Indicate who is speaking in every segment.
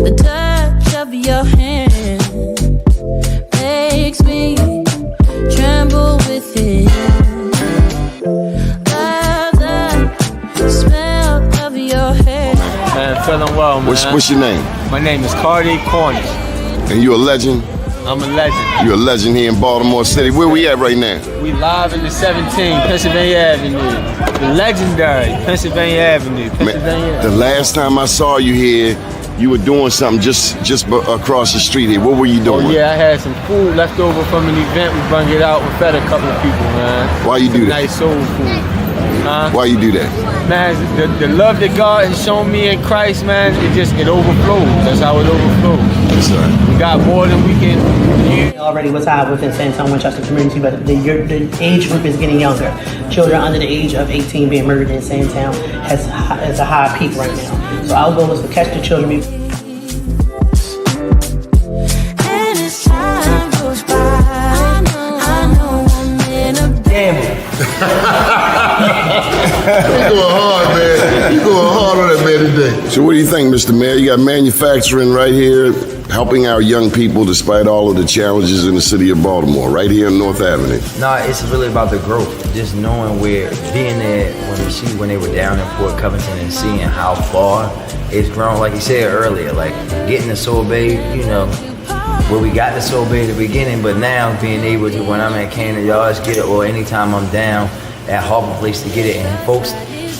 Speaker 1: The touch of your hand makes me tremble with it. Love the smell of your hair.
Speaker 2: Man, feeling well, man.
Speaker 3: What's your name?
Speaker 2: My name is Cardi Cornish.
Speaker 3: And you a legend?
Speaker 2: I'm a legend.
Speaker 3: You're a legend here in Baltimore City. Where we at right now?
Speaker 2: We live in the 17, Pennsylvania Avenue. The legendary Pennsylvania Avenue.
Speaker 3: Man, the last time I saw you here, you were doing something just across the street here. What were you doing?
Speaker 2: Oh yeah, I had some food left over from an event. We brung it out. We fed a couple of people, man.
Speaker 3: Why you do that?
Speaker 2: Nice soul food.
Speaker 3: Why you do that?
Speaker 2: Man, the love that God has shown me in Christ, man, it overflows. That's how it overflows.
Speaker 3: That's right.
Speaker 2: We got more than we can use.
Speaker 4: Already was high within San Antonio, Winchester community, but the age group is getting younger. Children under the age of 18 being murdered in San Antonio has a high peak right now. So our goal is to catch the children.
Speaker 1: And as time goes by, I know I'm in a
Speaker 4: Damn.
Speaker 5: You going hard, man. You going hard on that man today.
Speaker 3: So what do you think, Mr. Mayor? You got manufacturing right here, helping our young people despite all of the challenges in the city of Baltimore, right here on North Avenue.
Speaker 6: No, it's really about the growth. Just knowing being there when they were down in Fort Covington and seeing how far it's grown. Like you said earlier, like getting the Sorbet, where we got the Sorbet at the beginning, but now being able to, when I'm at Cannon Yards, get it, or anytime I'm down at Harbor Place to get it, and folks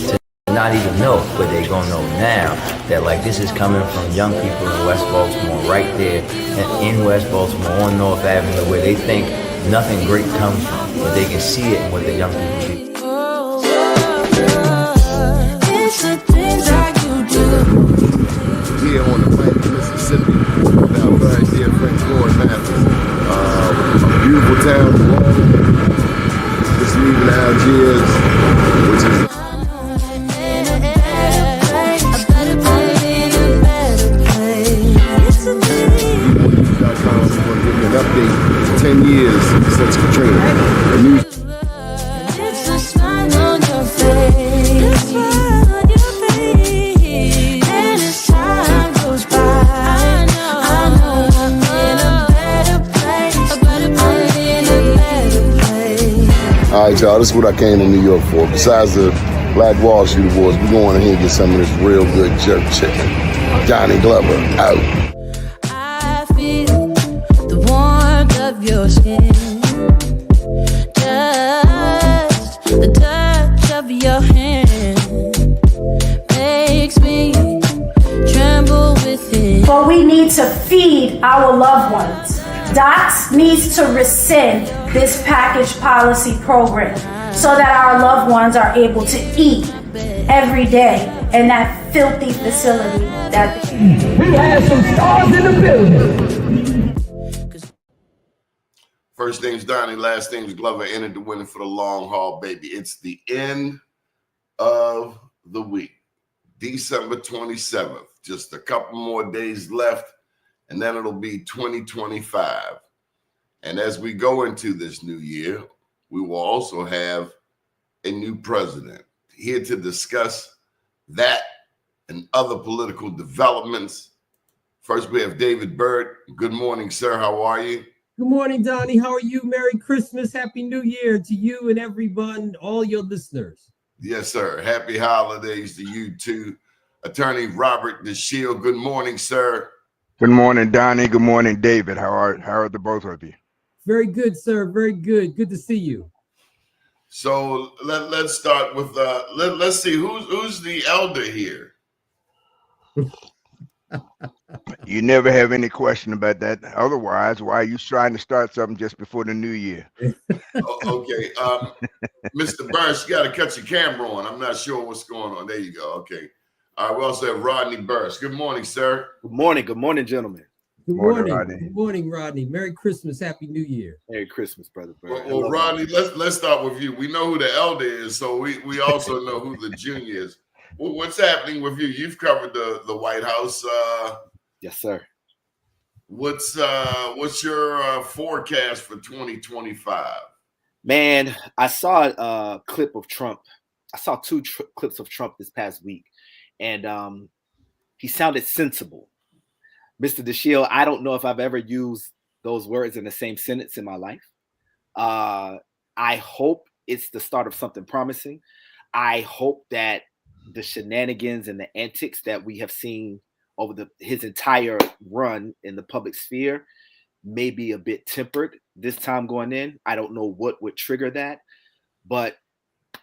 Speaker 6: to not even know, but they gonna know now that like this is coming from young people in West Baltimore, right there in West Baltimore on North Avenue, where they think nothing great comes from, but they can see it in what the young people do.
Speaker 1: It's the things that you do.
Speaker 5: Here on the Pike, Mississippi, with our very dear friend Floyd Mathis. A beautiful town, just leaving Algiers, which is an update 10 years since Katrina. The news.
Speaker 1: It's a smile on your face. And as time goes by, I know I'm in a better place. I'm in a better place.
Speaker 3: All right, y'all, this is what I came to New York for. Besides the Black Wall Street Awards, we're going in here and get some of this real good jerk chicken. Johnny Glover, out.
Speaker 1: Your skin, just the touch of your hand makes me tremble with it.
Speaker 7: But we need to feed our loved ones. DOCS needs to rescind this package policy program so that our loved ones are able to eat every day in that filthy facility that
Speaker 8: we have some stars in the building.
Speaker 3: First name's Doni, last name's Glover, entered the winner for the long haul, baby. It's the end of the week, December 27th. Just a couple more days left, and then it'll be 2025. And as we go into this new year, we will also have a new president. Here to discuss that and other political developments. First, we have David Byrd. Good morning, sir. How are you?
Speaker 9: Good morning, Doni. How are you? Merry Christmas, Happy New Year to you and everyone, all your listeners.
Speaker 3: Yes, sir. Happy holidays to you too. Attorney Robert Dashiell. Good morning, sir.
Speaker 10: Good morning, Doni. Good morning, David. How are the both of you?
Speaker 9: Very good, sir. Very good. Good to see you.
Speaker 3: So let's start with let's see who's the elder here.
Speaker 10: You never have any question about that. Otherwise, why are you trying to start something just before the new year?
Speaker 3: Okay. Mr. Burns, you got to cut your camera on. I'm not sure what's going on. There you go. Okay. All right. We also have Rodney Burns. Good morning, sir.
Speaker 11: Good morning. Good morning, gentlemen.
Speaker 9: Good morning. Rodney. Good morning, Rodney. Merry Christmas. Happy New Year.
Speaker 11: Merry Christmas, brother.
Speaker 3: Well, Rodney, let's start with you. We know who the elder is, so we also know who the junior is. Well, what's happening with you? You've covered the White House.
Speaker 11: Yes, sir.
Speaker 3: What's your forecast for 2025?
Speaker 11: Man, I saw a clip of Trump. I saw two clips of Trump this past week, and he sounded sensible. Mr. Dashiell, I don't know if I've ever used those words in the same sentence in my life. I hope it's the start of something promising. I hope that the shenanigans and the antics that we have seen over his entire run in the public sphere may be a bit tempered this time going in. I don't know what would trigger that, but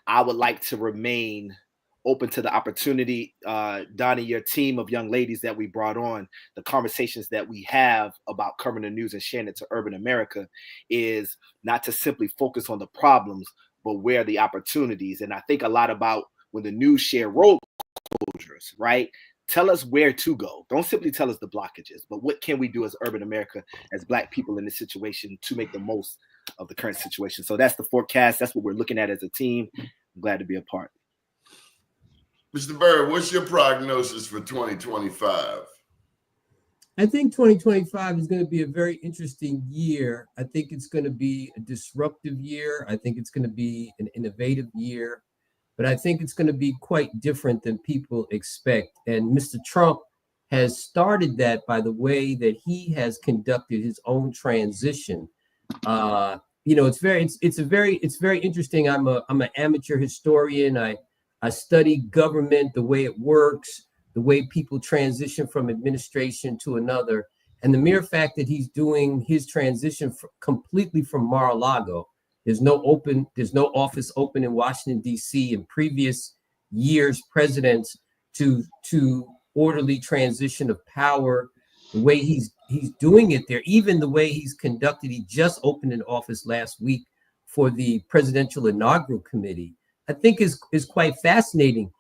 Speaker 11: I would like to remain open to the opportunity. Doni, your team of young ladies that we brought on, the conversations that we have about covering the news and sharing it to urban America is not to simply focus on the problems, but where the opportunities. And I think a lot about when the news share road closures, right? Tell us where to go. Don't simply tell us the blockages, but what can we do as urban America, as Black people in this situation, to make the most of the current situation? So that's the forecast. That's what we're looking at as a team. I'm glad to be a part.
Speaker 3: Mr. Byrd, what's your prognosis for 2025?
Speaker 9: I think 2025 is going to be a very interesting year. I think it's going to be a disruptive year. I think it's going to be an innovative year. But I think it's going to be quite different than people expect. And Mr. Trump has started that by the way that he has conducted his own transition. It's very interesting. I'm an amateur historian. I study government, the way it works, the way people transition from administration to another. And the mere fact that he's doing his transition completely from Mar-a-Lago, there's no office open in Washington, D.C. in previous years, presidents to orderly transition of power, the way he's doing it there, even the way he's conducted. He just opened an office last week for the Presidential Inaugural Committee. I think is quite fascinating.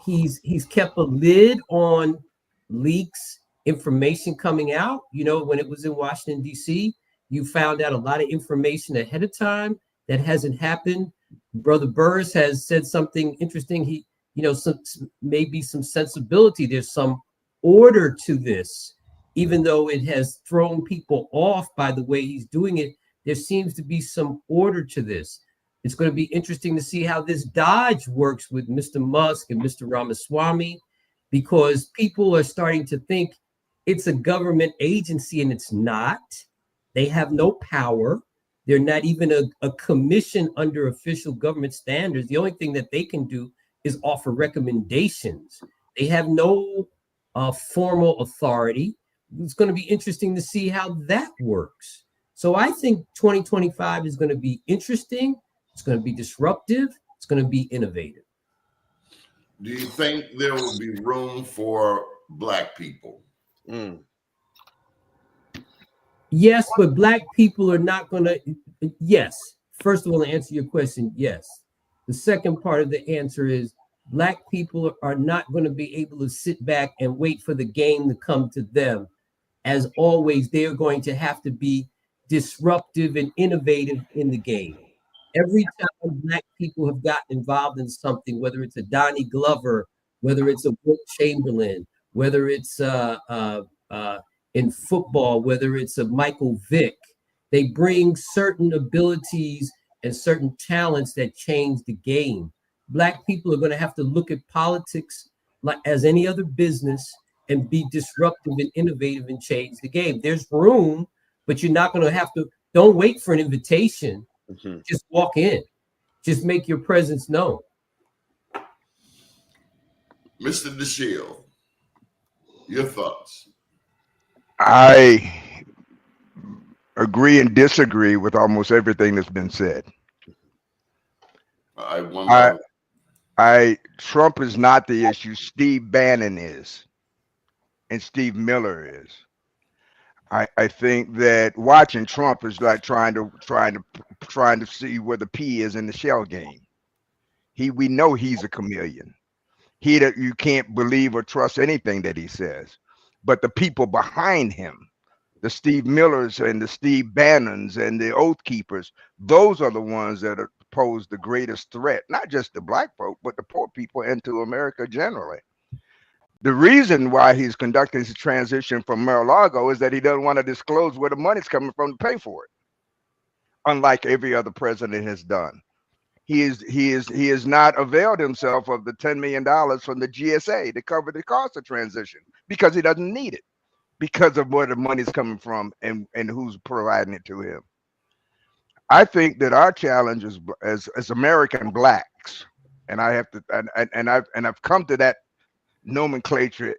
Speaker 9: He's kept a lid on leaks, information coming out. When it was in Washington, D.C., you found out a lot of information ahead of time that hasn't happened. Brother Burris has said something interesting. Maybe some sensibility. There's some order to this, even though it has thrown people off by the way he's doing it. There seems to be some order to this. It's going to be interesting to see how this dodge works with Mr. Musk and Mr. Ramaswamy, because people are starting to think it's a government agency, and it's not. They have no power. They're not even a commission under official government standards. The only thing that they can do is offer recommendations. They have no formal authority. It's going to be interesting to see how that works. So I think 2025 is going to be interesting. It's going to be disruptive. It's going to be innovative.
Speaker 3: Do you think there will be room for Black people?
Speaker 9: Yes, but Black people are not going to. Yes. First of all, to answer your question, yes. The second part of the answer is Black people are not going to be able to sit back and wait for the game to come to them. As always, they are going to have to be disruptive and innovative in the game. Every time Black people have gotten involved in something, whether it's a Donnie Glover, whether it's a Wilt Chamberlain, whether it's in football, whether it's a Michael Vick, they bring certain abilities and certain talents that change the game. Black people are going to have to look at politics like as any other business and be disruptive and innovative and change the game. There's room, but you're not going to have to. Don't wait for an invitation. Just walk in. Just make your presence known.
Speaker 3: Mr. Dashiell, your thoughts?
Speaker 10: I agree and disagree with almost everything that's been said. Trump is not the issue. Steve Bannon is, and Steve Miller is. I think that watching Trump is like trying to see where the P is in the shell game. We know he's a chameleon. You can't believe or trust anything that he says. But the people behind him, the Steve Millers and the Steve Bannons and the Oath Keepers, those are the ones that pose the greatest threat, not just to Black folk, but to poor people and to America generally. The reason why he's conducting his transition from Mar-a-Lago is that he doesn't want to disclose where the money's coming from to pay for it, unlike every other president has done. He has not availed himself of the $10 million from the GSA to cover the cost of transition because he doesn't need it. because of where the money's coming from and who's providing it to him. I think that our challenge is as American blacks, and I have to and I've come to that nomenclature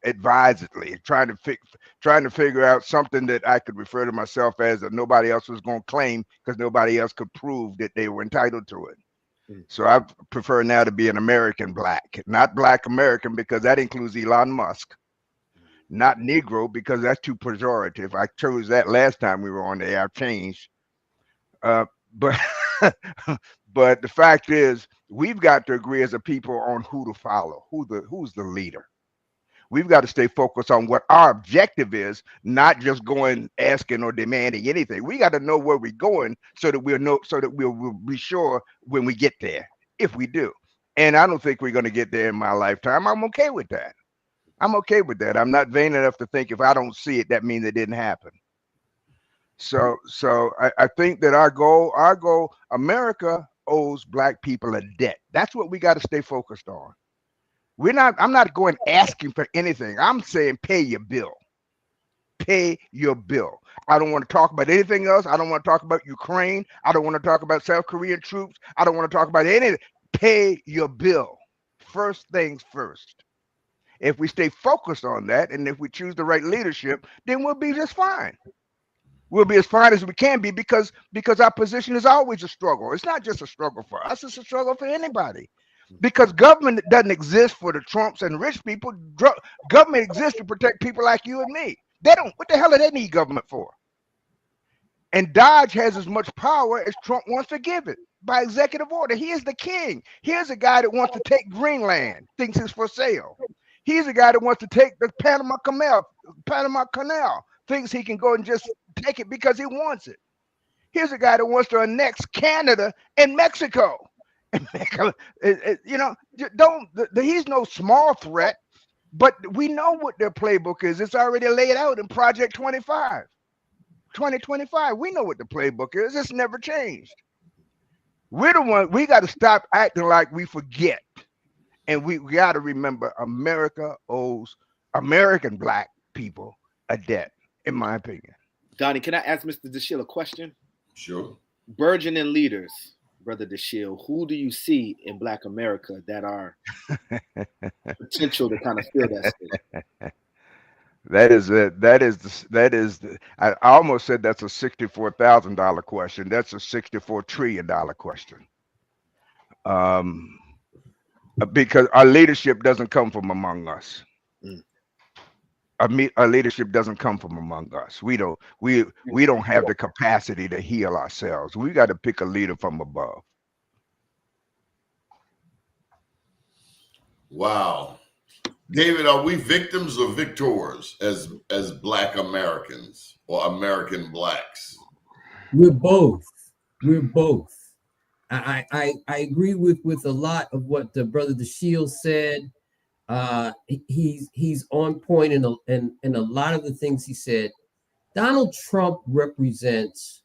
Speaker 10: advisedly, trying to figure out something that I could refer to myself as that nobody else was going to claim because nobody else could prove that they were entitled to it. So I prefer now to be an American black, not Black American, because that includes Elon Musk. Not Negro, because that's too pejorative. I chose that last time we were on the air. I've changed. But but the fact is, we've got to agree as a people on who to follow, who's the leader. We've got to stay focused on what our objective is, not just going asking or demanding anything. We got to know where we're going so that we'll be sure when we get there, if we do. And I don't think we're going to get there in my lifetime. I'm okay with that. I'm okay with that. I'm not vain enough to think if I don't see it, that means it didn't happen. So I think that our goal, America owes black people a debt. That's what we got to stay focused on. I'm not going asking for anything. I'm saying pay your bill. Pay your bill. I don't want to talk about anything else. I don't want to talk about Ukraine. I don't want to talk about South Korean troops. I don't want to talk about anything. Pay your bill. First things first. If we stay focused on that, and if we choose the right leadership, then we'll be just fine. We'll be as fine as we can be because our position is always a struggle. It's not just a struggle for us, it's a struggle for anybody. Because government doesn't exist for the Trumps and rich people. Government exists to protect people like you and me. They don't. What the hell do they need government for? And Dodge has as much power as Trump wants to give it by executive order. He is the king. Here's a guy that wants to take Greenland, thinks it's for sale. He's a guy that wants to take the Panama Canal, thinks he can go and just take it because he wants it. Here's a guy that wants to annex Canada and Mexico. He's no small threat, but we know what their playbook is. It's already laid out in Project 2025. We know what the playbook is. It's never changed. We're the one. We got to stop acting like we forget. And we got to remember America owes American black people a debt, in my opinion.
Speaker 11: Doni, can I ask Mr. Dashiell a question?
Speaker 3: Sure.
Speaker 11: Burgeoning leaders, Brother Dashiell, who do you see in Black America that are potential to kind of fill that space? I almost said that's a $64,000 question. That's a $64 trillion question. Because our leadership doesn't come from among us. Our leadership doesn't come from among us. We don't have the capacity to heal ourselves. We got to pick a leader from above.
Speaker 3: Wow. David, are we victims or victors as Black Americans or American blacks?
Speaker 9: We're both. We're both. I agree with a lot of what the Brother Dashiell said. He's on point in a lot of the things he said. Donald Trump represents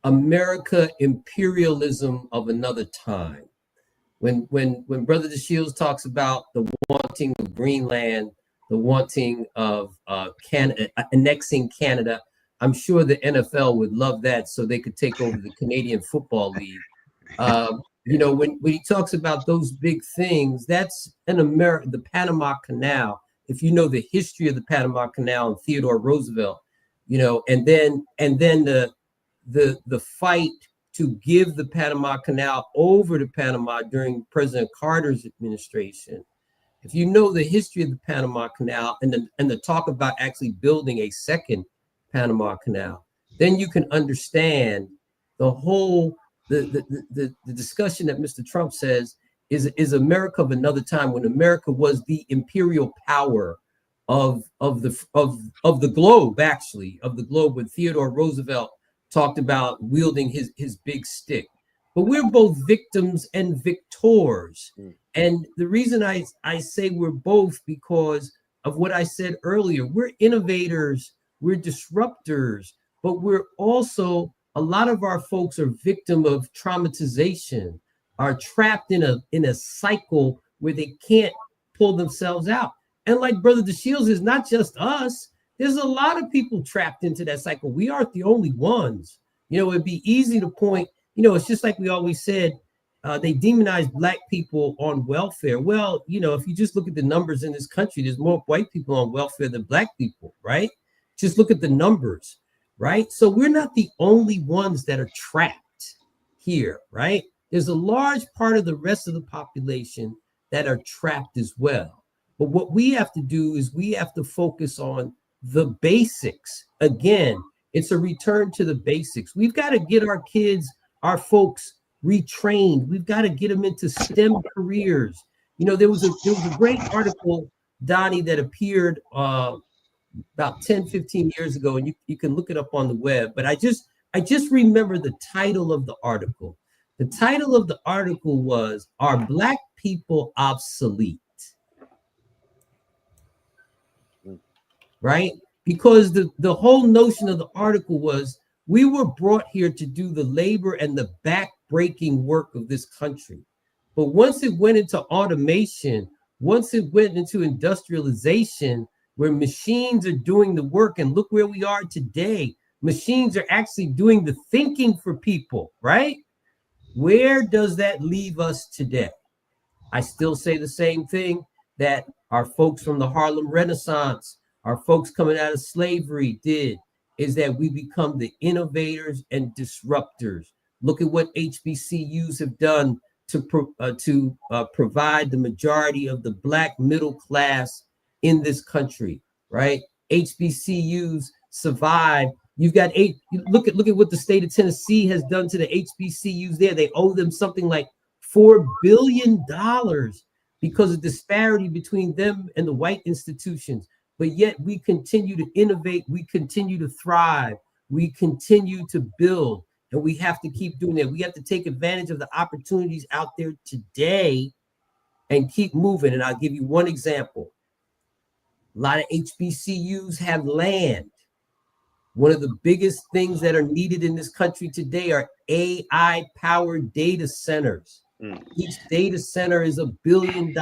Speaker 9: America imperialism of another time. When Brother Dashiell talks about the wanting of Greenland, the wanting of Canada, annexing Canada, I'm sure the NFL would love that so they could take over the Canadian Football League. When he talks about those big things, that's in America, the Panama Canal. If you know the history of the Panama Canal and Theodore Roosevelt, and then the fight to give the Panama Canal over to Panama during President Carter's administration. If you know the history of the Panama Canal and the talk about actually building a second Panama Canal, then you can understand the whole the discussion that Mr. Trump says is America of another time, when America was the imperial power of the globe, actually, of the globe, when Theodore Roosevelt talked about wielding his big stick. But we're both victims and victors. And the reason I say we're both, because of what I said earlier, we're innovators, we're disruptors, but we're also, a lot of our folks are victim of traumatization, are trapped in a cycle where they can't pull themselves out. And like Brother Dashiell is not just us. There's a lot of people trapped into that cycle. We aren't the only ones. You know, it'd be easy to point, you know, it's just like we always said, they demonize Black people on welfare. Well, you know, if you just look at the numbers in this country, there's more white people on welfare than Black people, right? Just look at the numbers, right? So we're not the only ones that are trapped here, right? There's a large part of the rest of the population that are trapped as well. But what we have to do is we have to focus on the basics. Again, it's a return to the basics. We've got to get our kids, our folks retrained. We've got to get them into STEM careers. You know, there was a great article, Donnie, that appeared about 10, 15 years ago, and you can look it up on the web. But I just remember the title of the article. The title of the article was, "Are Black People Obsolete?" Right? Because the whole notion of the article was we were brought here to do the labor and the back-breaking work of this country. But once it went into automation, once it went into industrialization, where machines are doing the work, and look where we are today, machines are actually doing the thinking for people, right? Where does that leave us today? I still say the same thing that our folks from the Harlem Renaissance, our folks coming out of slavery did, is that we become the innovators and disruptors. Look at what HBCUs have done to provide the majority of the Black middle class in this country, right? HBCUs survive. You've got look at what the state of Tennessee has done to the HBCUs there. They owe them something like $4 billion because of disparity between them and the white institutions. But yet we continue to innovate, we continue to thrive, we continue to build, and we have to keep doing that. We have to take advantage of the opportunities out there today and keep moving. And I'll give you one example. A lot of HBCUs have land. One of the biggest things that are needed in this country today are AI-powered data centers. Each data center is $1 billion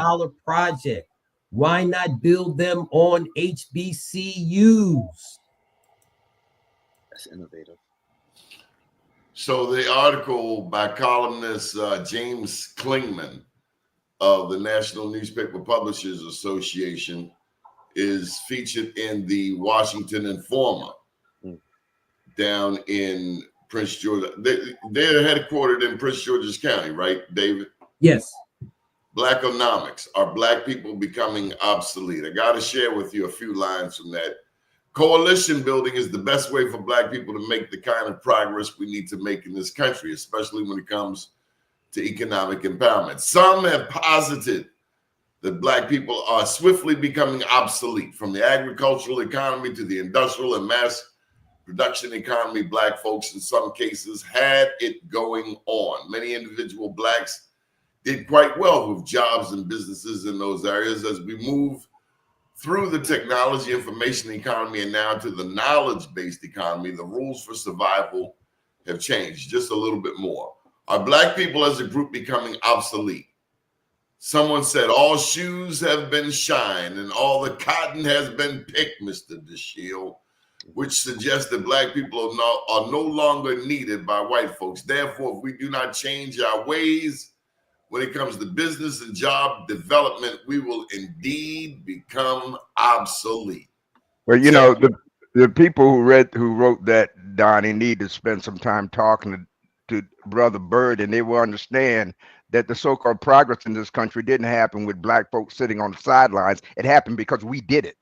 Speaker 9: project. Why not build them on HBCUs?
Speaker 11: That's innovative.
Speaker 3: So the article by columnist James Klingman of the National Newspaper Publishers Association is featured in the Washington Informer down in Prince George. They're headquartered in Prince George's County, right, David?
Speaker 9: Yes.
Speaker 3: Blackonomics. Are Black people becoming obsolete? I got to share with you a few lines from that. Coalition building is the best way for Black people to make the kind of progress we need to make in this country, especially when it comes to economic empowerment. Some have posited that Black people are swiftly becoming obsolete. From the agricultural economy to the industrial and mass production economy, Black folks in some cases had it going on. Many individual Blacks did quite well with jobs and businesses in those areas. As we move through the technology information economy and now to the knowledge-based economy, the rules for survival have changed just a little bit more. Are Black people as a group becoming obsolete? Someone said all shoes have been shined and all the cotton has been picked, Mr. Dashiell, which suggests that Black people are no longer needed by white folks. Therefore, if we do not change our ways when it comes to business and job development, we will indeed become obsolete.
Speaker 10: Well, you know, the people who wrote that, Donnie, need to spend some time talking to Brother Byrd, and they will understand that the so-called progress in this country didn't happen with Black folks sitting on the sidelines. It happened because we did it.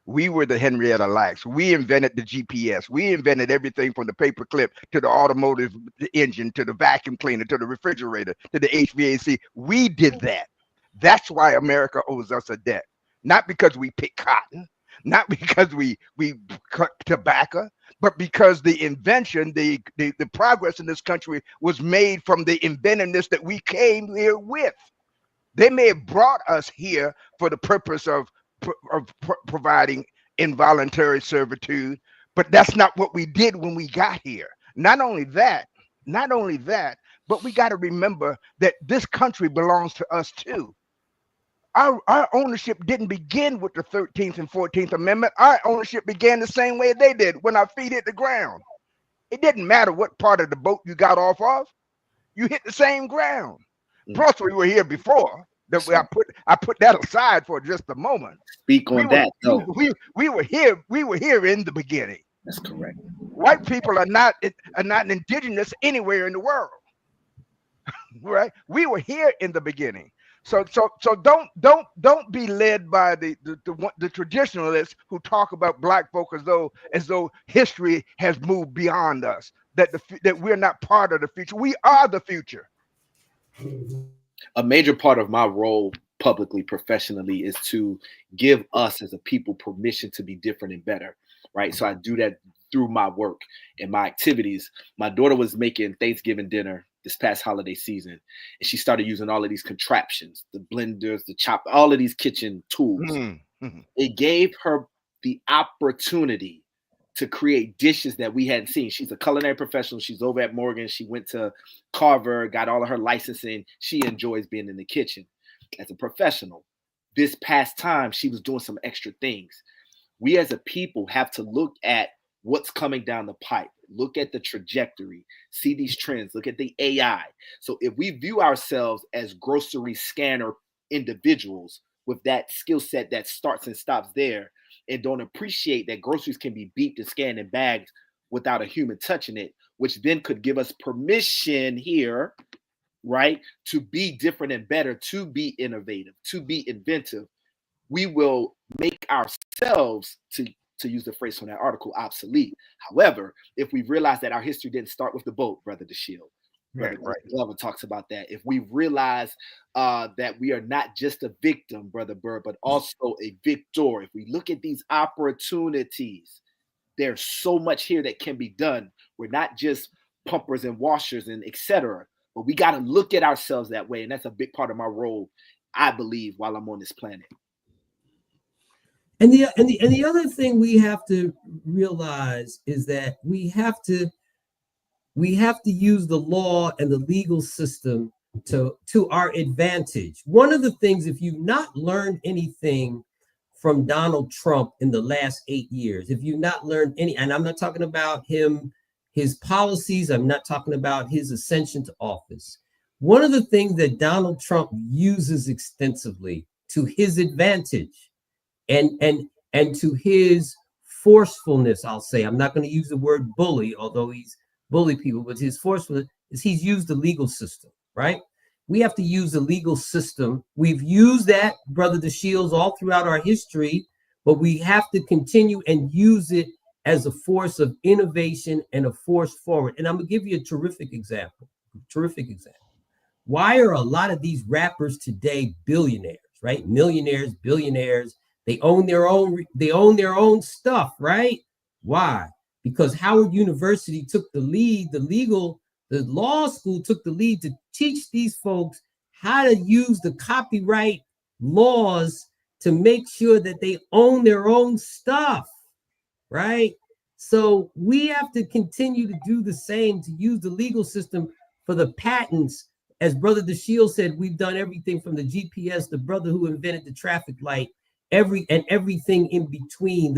Speaker 10: We were the Henrietta Lacks. We invented the GPS. We invented everything from the paperclip to the automotive engine to the vacuum cleaner to the refrigerator to the HVAC. We did that. That's why America owes us a debt. Not because we pick cotton, not because we cut tobacco, but because the invention, the progress in this country was made from the inventiveness that we came here with. They may have brought us here for the purpose of providing involuntary servitude, but that's not what we did when we got here. Not only that, but we got to remember that this country belongs to us too. our ownership didn't begin with the 13th and 14th Amendment. Our ownership began the same way they did, when our feet hit the ground. It didn't matter what part of the boat you got off of. You hit the same ground. Plus, we were here before. I put that aside for just a moment.
Speaker 11: Speak on that, though.
Speaker 10: We were here. We were here in the beginning.
Speaker 11: That's correct.
Speaker 10: White people are not indigenous anywhere in the world, right? We were here in the beginning. So don't be led by the traditionalists who talk about black folk as though history has moved beyond us. That we're not part of the future. We are the future.
Speaker 11: A major part of my role publicly, professionally, is to give us as a people permission to be different and better, right? So I do that through my work and my activities. My daughter was making Thanksgiving dinner this past holiday season, and she started using all of these contraptions, the blenders, the chop, all of these kitchen tools.
Speaker 10: Mm-hmm.
Speaker 11: It gave her the opportunity to create dishes that we hadn't seen. She's a culinary professional. She's over at Morgan. She went to Carver, got all of her licensing. She enjoys being in the kitchen as a professional. This past time, she was doing some extra things. We as a people have to look at what's coming down the pipe, look at the trajectory, see these trends, look at the AI. So if we view ourselves as grocery scanner individuals with that skill set that starts and stops there, and don't appreciate that groceries can be beeped and scanned and bagged without a human touching it, which then could give us permission here, right, to be different and better, to be innovative, to be inventive. We will make ourselves, to use the phrase from that article, obsolete. However, if we realize that our history didn't start with the boat, Brother Dashiell,
Speaker 10: Right.
Speaker 11: Glover talks about that. If we realize that we are not just a victim, Brother Byrd, but also a victor, if we look at these opportunities, there's so much here that can be done. We're not just pumpers and washers and etc., but we got to look at ourselves that way, and that's a big part of my role, I believe, while I'm on this planet.
Speaker 9: And the other thing we have to realize is that we have to use the law and the legal system to our advantage. One of the things, if you've not learned anything from Donald Trump in the last 8 years, if you've not learned any, and I'm not talking about his policies, I'm not talking about his ascension to office. One of the things that Donald Trump uses extensively to his advantage and to his forcefulness, I'll say, I'm not going to use the word bully, although he's bully people, but his forcefulness is he's used the legal system, right? We have to use the legal system. We've used that, Brother Dashiell, all throughout our history, but we have to continue and use it as a force of innovation and a force forward. And I'm gonna give you a terrific example. Why are a lot of these rappers today billionaires, right? Millionaires, billionaires, they own their own stuff, right? Why? Because Howard University took the lead, the law school took the lead to teach these folks how to use the copyright laws to make sure that they own their own stuff, right? So we have to continue to do the same, to use the legal system for the patents. As Brother Dashiell said, we've done everything from the GPS, the brother who invented the traffic light, everything in between.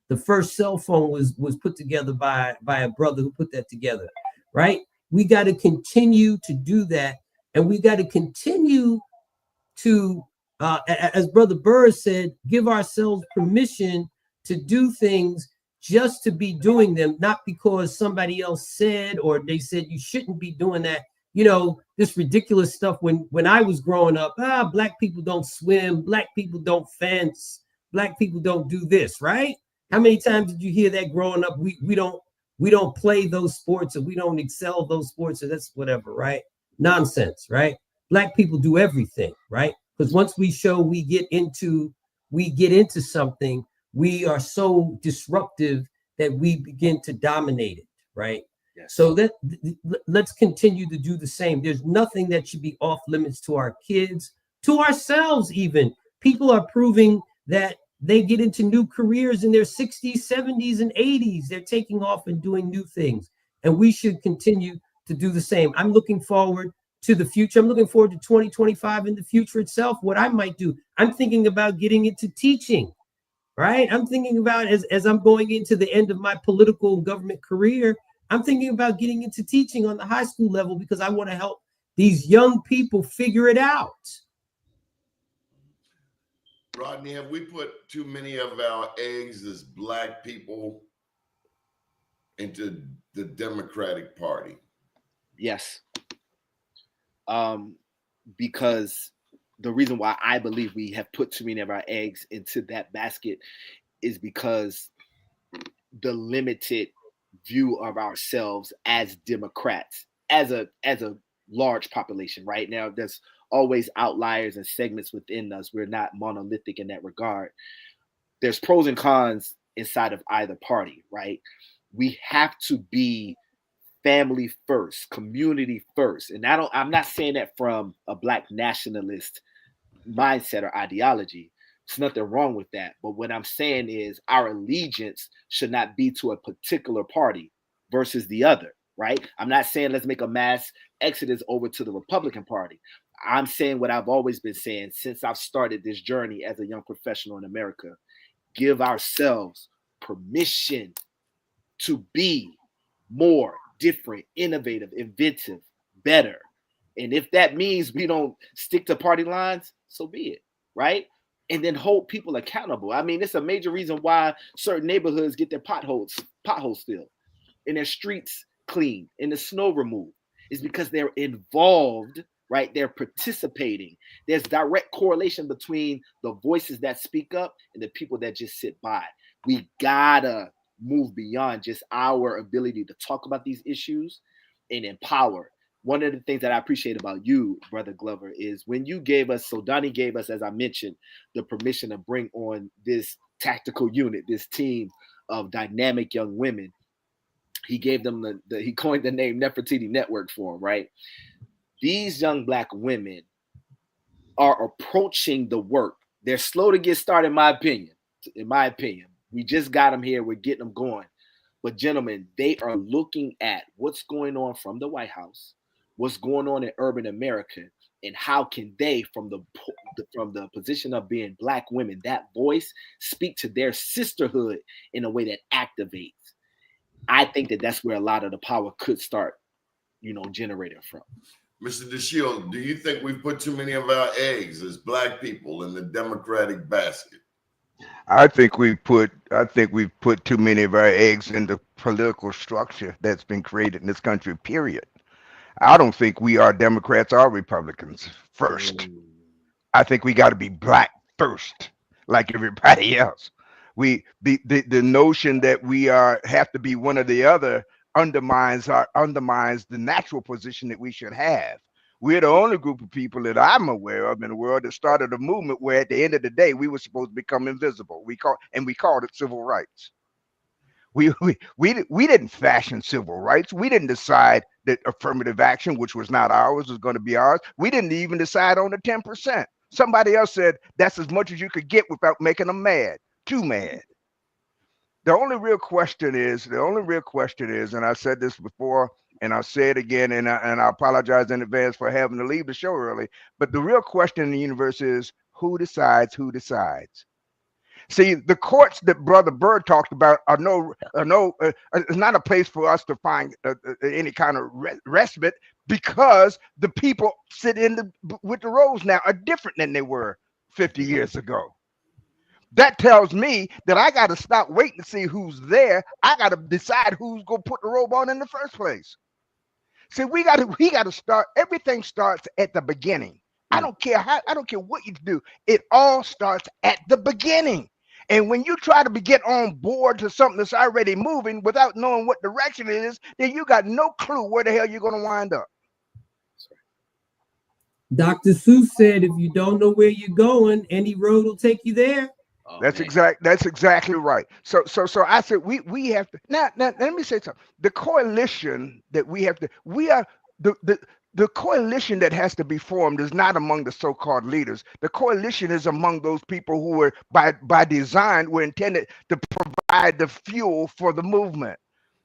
Speaker 9: The first cell phone was put together by a brother who put that together, right? We got to continue to do that. And we got to continue to, as Brother Byrd said, give ourselves permission to do things just to be doing them, not because somebody else said or they said you shouldn't be doing that. You know, this ridiculous stuff when I was growing up, black people don't swim, black people don't fence, black people don't do this, right? How many times did you hear that growing up? We don't play those sports, or we don't excel those sports, or that's whatever, right? Nonsense, right? Black people do everything, right? Because once we show we get into something, we are so disruptive that we begin to dominate it, right? Yes. So let's continue to do the same. There's nothing that should be off limits to our kids, to ourselves even. People are proving that they get into new careers in their 60s, 70s, and 80s. They're taking off and doing new things. And we should continue to do the same. I'm looking forward to the future. I'm looking forward to 2025 in the future itself, what I might do. I'm thinking about getting into teaching, right? I'm thinking about as I'm going into the end of my political and government career, I'm thinking about getting into teaching on the high school level because I want to help these young people figure it out.
Speaker 3: Rodney, have we put too many of our eggs as Black people into the Democratic Party?
Speaker 11: Yes. Because the reason why I believe we have put too many of our eggs into that basket is because the limited view of ourselves as Democrats, as a large population. Right now, there's always outliers and segments within us. We're not monolithic in that regard. There's pros and cons inside of either party, right? We have to be family first, community first. And I'm not saying that from a Black nationalist mindset or ideology. There's nothing wrong with that. But what I'm saying is our allegiance should not be to a particular party versus the other, right? I'm not saying let's make a mass exodus over to the Republican Party. I'm saying what I've always been saying since I've started this journey as a young professional in America. Give ourselves permission to be more different, innovative, inventive, better. And if that means we don't stick to party lines, so be it, right? And then hold people accountable. I mean, it's a major reason why certain neighborhoods get their potholes filled and their streets cleaned and the snow removed. It's because they're involved, right? They're participating. There's direct correlation between the voices that speak up and the people that just sit by. We gotta move beyond just our ability to talk about these issues and empower. One of the things that I appreciate about you, Brother Glover, is when you gave us, so Doni gave us, as I mentioned, the permission to bring on this tactical unit, this team of dynamic young women. He gave them he coined the name Nefertiti Network for them, right? These young Black women are approaching the work. They're slow to get started, in my opinion. We just got them here. We're getting them going. But gentlemen, they are looking at what's going on from the White House, what's going on in urban America, and how can they, from the position of being Black women, that voice, speak to their sisterhood in a way that activates. I think that's where a lot of the power could start, generating from.
Speaker 3: Mr. Dashiell, do you think we've put too many of our eggs as Black people in the Democratic basket?
Speaker 10: I think we've put too many of our eggs in the political structure that's been created in this country, period. I don't think we are Democrats or Republicans first. I think we got to be Black first, like everybody else. The notion that we have to be one or the other undermines the natural position that we should have. We're the only group of people that I'm aware of in the world that started a movement where at the end of the day, we were supposed to become invisible. We called it civil rights. We didn't fashion civil rights. We didn't decide that affirmative action, which was not ours, was going to be ours. We didn't even decide on the 10%. Somebody else said that's as much as you could get without making them mad, too mad. The only real question is, and I said this before, and I'll say it again, and I apologize in advance for having to leave the show early, but the real question in the universe is, who decides who decides? See, the courts that Brother Byrd talked about are it's not a place for us to find any kind of respite, because the people sit with the roles now are different than they were 50 years ago. That tells me that I got to stop waiting to see who's there. I got to decide who's going to put the robe on in the first place. See, we got to start. Everything starts at the beginning. I don't care what you do. It all starts at the beginning. And when you try to get on board to something that's already moving without knowing what direction it is, then you got no clue where the hell you're going to wind up.
Speaker 9: Dr. Seuss said, if you don't know where you're going, any road will take you there.
Speaker 10: That's exactly right. So I said we have to now let me say something. The coalition that the coalition that has to be formed is not among the so-called leaders. The coalition is among those people who were by design were intended to provide the fuel for the movement.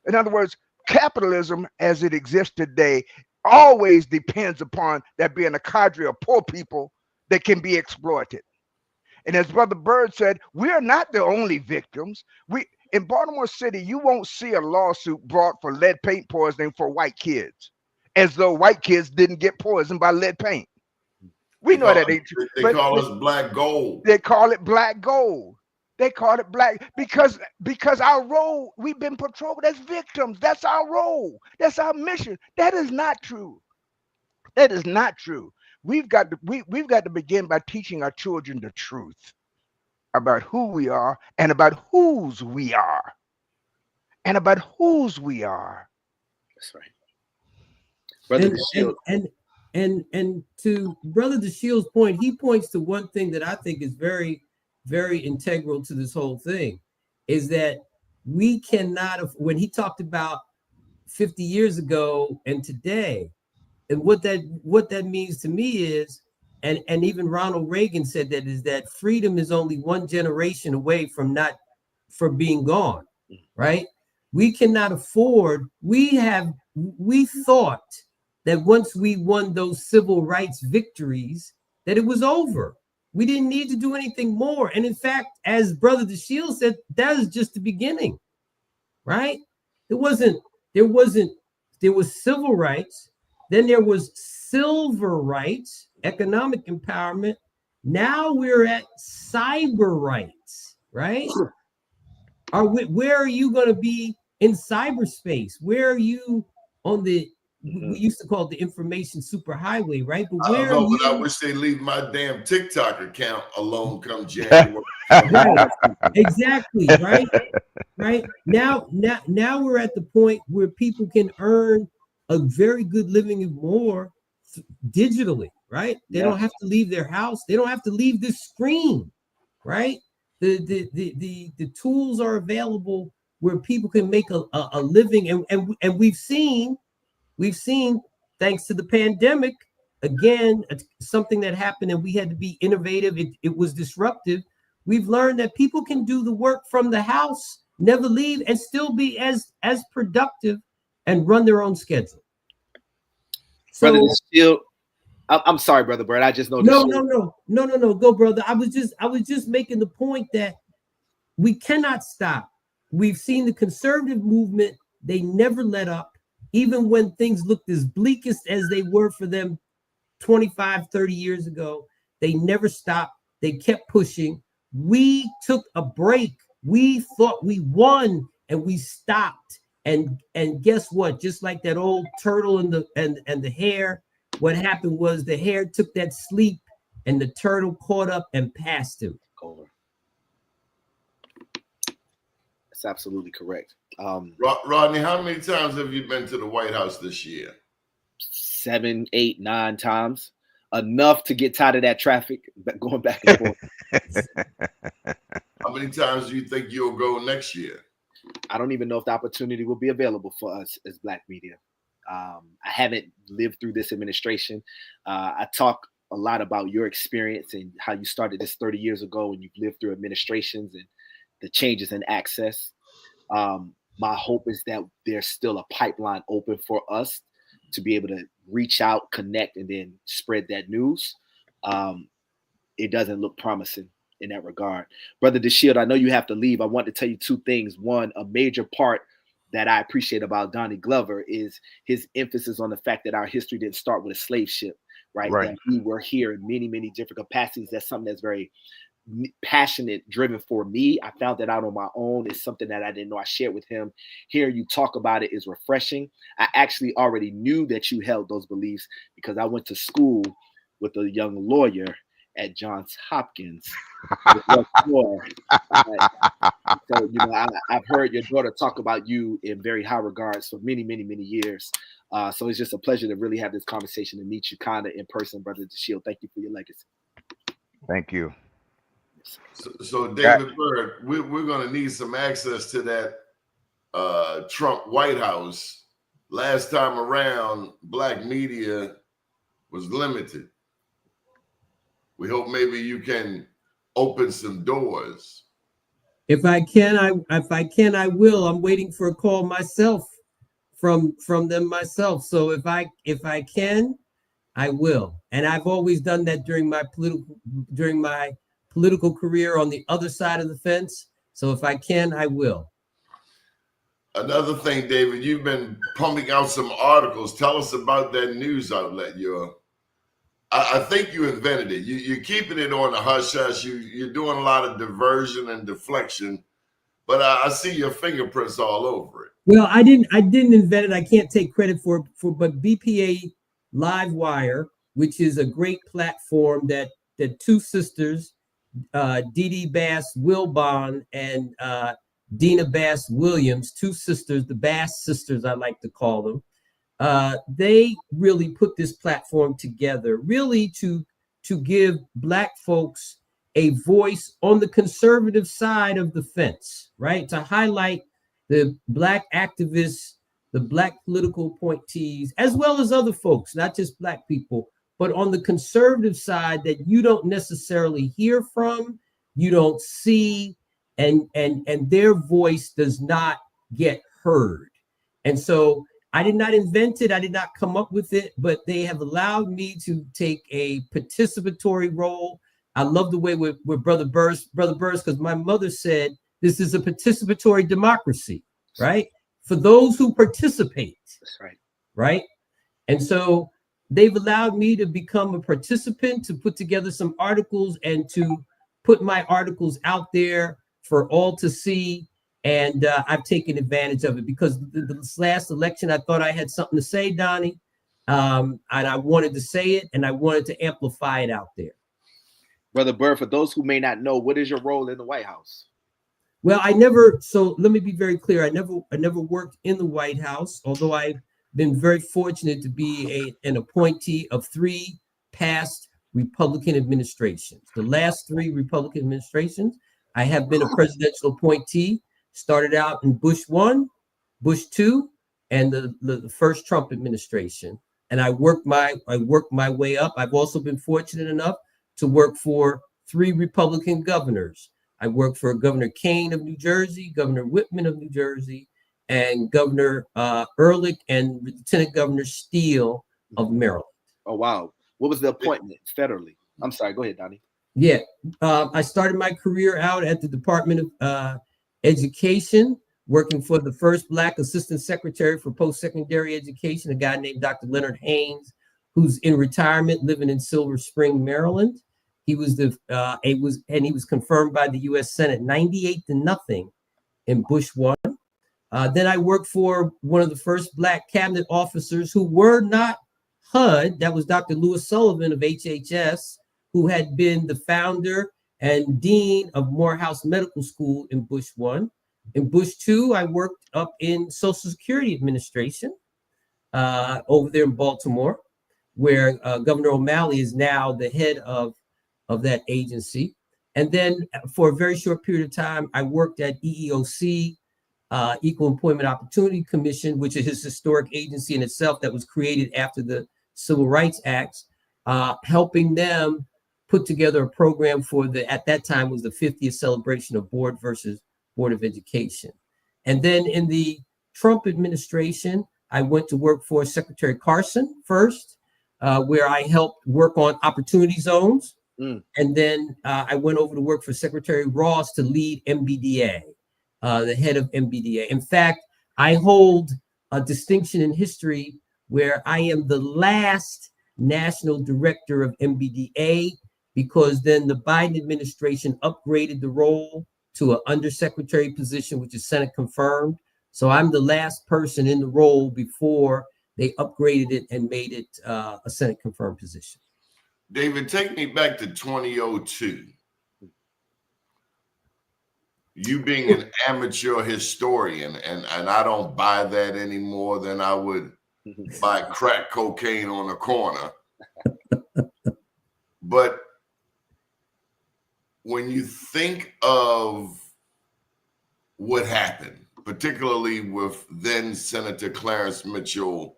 Speaker 10: In other words, capitalism as it exists today always depends upon there being a cadre of poor people that can be exploited. And as Brother Byrd said, we are not the only victims. In Baltimore City, you won't see a lawsuit brought for lead paint poisoning for white kids, as though white kids didn't get poisoned by lead paint. We know that ain't true.
Speaker 3: They call us black gold.
Speaker 10: They call it black gold. They call it black because our role, we've been portrayed as victims. That's our role. That's our mission. That is not true. That is not true. We've got to begin by teaching our children the truth about who we are and about whose we are. And about whose we are.
Speaker 11: That's right. Brother
Speaker 9: and to Brother Dashiell's point, he points to one thing that I think is very, very integral to this whole thing, is that we cannot, when he talked about 50 years ago and today, and what that means to me is, and even Ronald Reagan said that, is that freedom is only one generation away from being gone, right? We cannot afford, we thought that once we won those civil rights victories, that it was over. We didn't need to do anything more. And in fact, as Brother Dashiell said, that is just the beginning, right? There was civil rights, then there was silver rights, economic empowerment. Now we're at cyber rights, right? Where are you going to be in cyberspace? Where are you on the, we used to call it the information superhighway, right? But where
Speaker 3: I
Speaker 9: are you?
Speaker 3: I wish they leave my damn TikTok account alone come January.
Speaker 9: Right. Exactly, right? Right. Now we're at the point where people can earn a very good living more digitally, right? They don't have to leave their house. They don't have to leave this screen, right? The tools are available where people can make a living, and we've seen, thanks to the pandemic, again, something that happened and we had to be innovative. It was disruptive. We've learned that people can do the work from the house, never leave, and still be as productive and run their own schedule. So,
Speaker 11: Brother Dashiell, I'm sorry, Brother Byrd. I just know.
Speaker 9: No. Go, brother. I was just making the point that we cannot stop. We've seen the conservative movement. They never let up, even when things looked as bleakest as they were for them 25, 30 years ago. They never stopped. They kept pushing. We took a break. We thought we won and we stopped. And guess what? Just like that old turtle and the hare, what happened was the hare took that sleep and the turtle caught up and passed him.
Speaker 11: That's absolutely correct.
Speaker 3: Rodney, how many times have you been to the White House this year?
Speaker 11: 7, 8, 9 times. Enough to get tired of that traffic going back and forth.
Speaker 3: How many times do you think you'll go next year?
Speaker 11: I don't even know if the opportunity will be available for us as Black media. I haven't lived through this administration. I talk a lot about your experience and how you started this 30 years ago and you've lived through administrations and the changes in access. My hope is that there's still a pipeline open for us to be able to reach out, connect, and then spread that news. It doesn't look promising in that regard. Brother Dashiell, I know you have to leave. I want to tell you two things. One, a major part that I appreciate about Donnie Glover is his emphasis on the fact that our history didn't start with a slave ship, right? That we were here in many, many different capacities. That's something that's very passionate, driven for me. I found that out on my own. It's something that I didn't know I shared with him. Hearing you talk about it is refreshing. I actually already knew that you held those beliefs because I went to school with a young lawyer at Johns Hopkins. So, I've heard your daughter talk about you in very high regards for many, many, many years. So it's just a pleasure to really have this conversation and meet you kind of in person, Brother Dashiell. Thank you for your legacy.
Speaker 10: Thank you.
Speaker 3: So David Byrd, we're going to need some access to that Trump White House. Last time around, Black media was limited. We hope maybe you can open some doors.
Speaker 9: If I can, I will. I'm waiting for a call myself from them myself. So if I can, I will. And I've always done that during my political career on the other side of the fence. So if I can, I will.
Speaker 3: Another thing, David, you've been pumping out some articles. Tell us about that news outlet. I think you invented it. You're keeping it on the hush hush. You're doing a lot of diversion and deflection, but I see your fingerprints all over it.
Speaker 9: Well, I didn't invent it. I can't take credit for but BPA Livewire, which is a great platform that two sisters, Dee Dee Bass Wilbon and Dina Bass Williams, two sisters, the Bass sisters, I like to call them. They really put this platform together, really to give Black folks a voice on the conservative side of the fence, right? To highlight the Black activists, the Black political appointees, as well as other folks, not just Black people, but on the conservative side that you don't necessarily hear from, you don't see, and their voice does not get heard. And so I did not invent it. I did not come up with it, but they have allowed me to take a participatory role. I love the way with Brother Burrs, because my mother said, this is a participatory democracy, right? For those who participate.
Speaker 11: That's right.
Speaker 9: Right? And so they've allowed me to become a participant, to put together some articles and to put my articles out there for all to see. And I've taken advantage of it because this last election, I thought I had something to say, Donnie. And I wanted to say it and I wanted to amplify it out there.
Speaker 11: Brother Byrd, for those who may not know, what is your role in the White House?
Speaker 9: Well, so let me be very clear. I never worked in the White House, although I've been very fortunate to be an appointee of 3 past Republican administrations. The last 3 Republican administrations, I have been a presidential appointee. Started out in Bush 1, Bush 2, and the first Trump administration. And I worked my way up. I've also been fortunate enough to work for 3 Republican governors. I worked for Governor Kane of New Jersey, Governor Whitman of New Jersey, and Governor Ehrlich and Lieutenant Governor Steele of Maryland.
Speaker 11: Oh, wow. What was the appointment federally? I'm sorry, go ahead, Donnie.
Speaker 9: Yeah, I started my career out at the Department of Education, working for the first Black Assistant Secretary for Post-Secondary Education, a guy named Dr. Leonard Haynes, who's in retirement, living in Silver Spring, Maryland. He was he was confirmed by the U.S. Senate 98-0 in Bush 1. Then I worked for one of the first Black cabinet officers who were not HUD. That was Dr. Lewis Sullivan of HHS, who had been the founder and dean of Morehouse Medical School in Bush 1. In Bush 2, I worked up in Social Security Administration over there in Baltimore, where Governor O'Malley is now the head of that agency. And then for a very short period of time, I worked at EEOC, Equal Employment Opportunity Commission, which is his historic agency in itself that was created after the Civil Rights Acts, helping them put together a program for at that time was the 50th celebration of Board versus Board of Education. And then in the Trump administration, I went to work for Secretary Carson first, where I helped work on opportunity zones. And then I went over to work for Secretary Ross to lead MBDA, the head of MBDA. In fact, I hold a distinction in history where I am the last national director of MBDA, because then the Biden administration upgraded the role to an undersecretary position, which is Senate confirmed. So I'm the last person in the role before they upgraded it and made it a Senate confirmed position.
Speaker 3: David, take me back to 2002. You being an amateur historian, and I don't buy that any more than I would buy crack cocaine on the corner. But when you think of what happened, particularly with then Senator Clarence Mitchell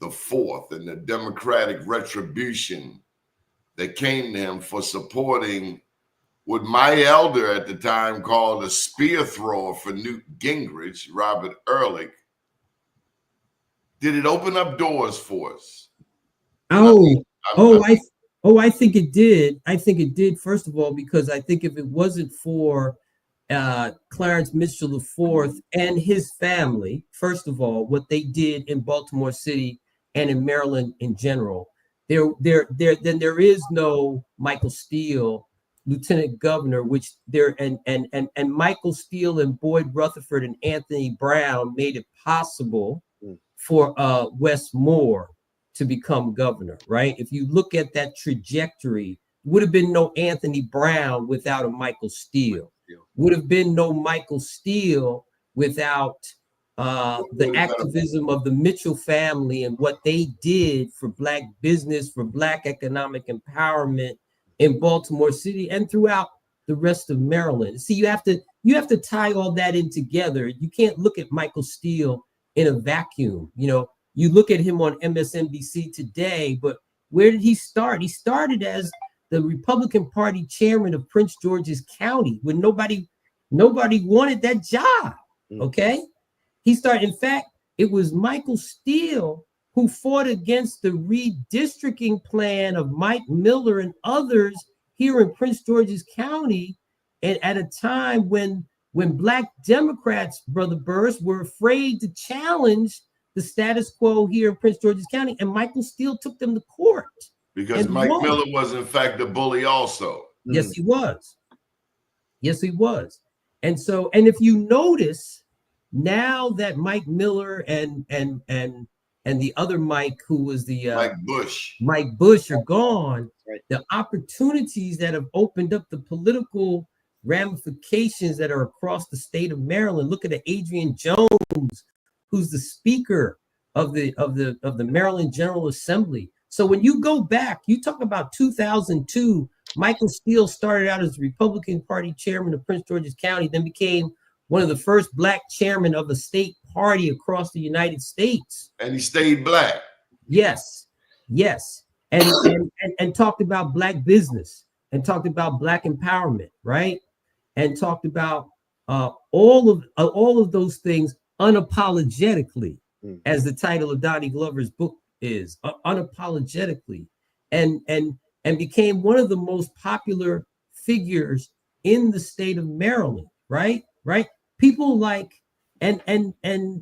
Speaker 3: IV and the Democratic retribution that came to him for supporting what my elder at the time called a spear thrower for Newt Gingrich, Robert Ehrlich, Did it open up doors for us?
Speaker 9: I think it did. I think it did, first of all, because I think if it wasn't for Clarence Mitchell IV and his family, first of all, what they did in Baltimore City and in Maryland in general, then there is no Michael Steele, Lieutenant Governor, which there and Michael Steele and Boyd Rutherford and Anthony Brown made it possible for Wes Moore to become governor, right? If you look at that trajectory, would have been no Anthony Brown without a Michael Steele. Would have been no Michael Steele without the activism of the Mitchell family and what they did for Black business, for Black economic empowerment in Baltimore City and throughout the rest of Maryland. See, you have to tie all that in together. You can't look at Michael Steele in a vacuum. You know, you look at him on MSNBC today, but where did he start? He started as the Republican Party chairman of Prince George's County when nobody wanted that job. Okay. He started, in fact, it was Michael Steele who fought against the redistricting plan of Mike Miller and others here in Prince George's County, and at a time when Black Democrats, Brother Burris, were afraid to challenge the status quo here in Prince George's County, and Michael Steele took them to court.
Speaker 3: Because Mike Miller was, in fact, a bully also.
Speaker 9: Yes, he was. Yes, he was. And so, and if you notice, now that Mike Miller and the other Mike, who was the Mike Bush are gone, the opportunities that have opened up, the political ramifications that are across the state of Maryland. Look at Adrian Jones, who's the speaker of the Maryland General Assembly. So when you go back, you talk about 2002, Michael Steele started out as the Republican Party chairman of Prince George's County, then became one of the first Black chairmen of a state party across the United States.
Speaker 3: And he stayed Black.
Speaker 9: Yes, yes. And talked about Black business and talked about Black empowerment, right? And talked about all of those things unapologetically, as the title of Donnie Glover's book is, unapologetically, and became one of the most popular figures in the state of Maryland, right? People like and